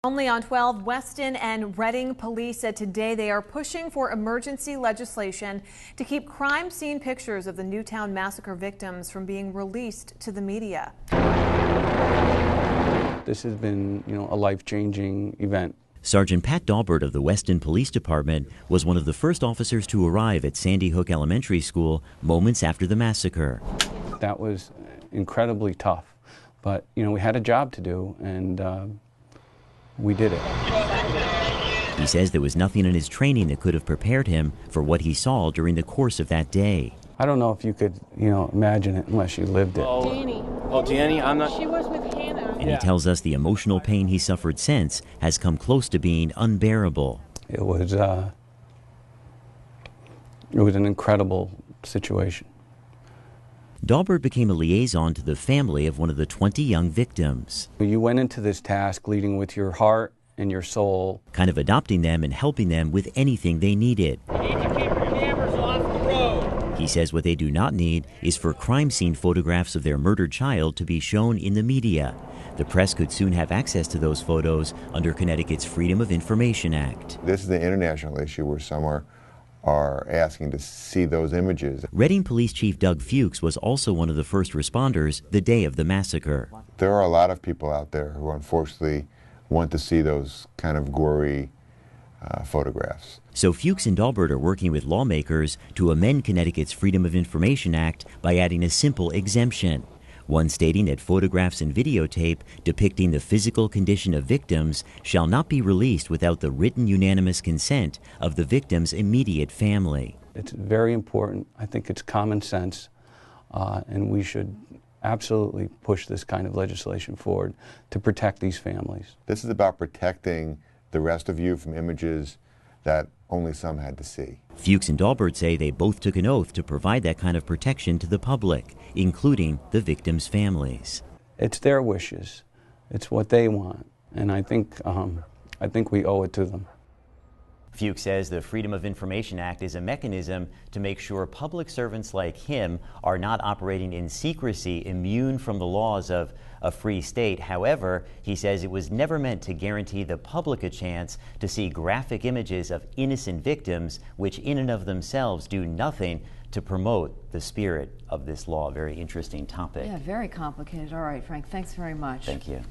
Only on 12, Weston and Reading police said today they are pushing for emergency legislation to keep crime scene pictures of the Newtown massacre victims from being released to the media. This has been, a life-changing event. Sergeant Pat Daubert of the Weston Police Department was one of the first officers to arrive at Sandy Hook Elementary School moments after the massacre. That was incredibly tough, but we had a job to do, and we did it. He says there was nothing in his training that could have prepared him for what he saw during the course of that day. I don't know if you could, imagine it unless you lived it. Danny, I'm not. She was with Hannah. And he tells us the emotional pain he suffered since has come close to being unbearable. It was an incredible situation. Daubert became a liaison to the family of one of the 20 young victims. You went into this task leading with your heart and your soul. Kind of adopting them and helping them with anything they needed. You need to keep your cameras off the road. He says what they do not need is for crime scene photographs of their murdered child to be shown in the media. The press could soon have access to those photos under Connecticut's Freedom of Information Act. This is an international issue where some are asking to see those images. Reading Police Chief Doug Fuchs was also one of the first responders the day of the massacre. There are a lot of people out there who unfortunately want to see those kind of gory photographs. So Fuchs and Daubert are working with lawmakers to amend Connecticut's Freedom of Information Act by adding a simple exemption. One stating that photographs and videotape depicting the physical condition of victims shall not be released without the written unanimous consent of the victim's immediate family. It's very important. I think it's common sense, and we should absolutely push this kind of legislation forward to protect these families. This is about protecting the rest of you from images that only some had to see. Fuchs and Daubert say they both took an oath to provide that kind of protection to the public, including the victims' families. It's their wishes. It's what they want, and I think we owe it to them. Fuchs says the Freedom of Information Act is a mechanism to make sure public servants like him are not operating in secrecy, immune from the laws of a free state. However, he says it was never meant to guarantee the public a chance to see graphic images of innocent victims, which in and of themselves do nothing to promote the spirit of this law. Very interesting topic. Yeah, very complicated. All right, Frank, thanks very much. Thank you.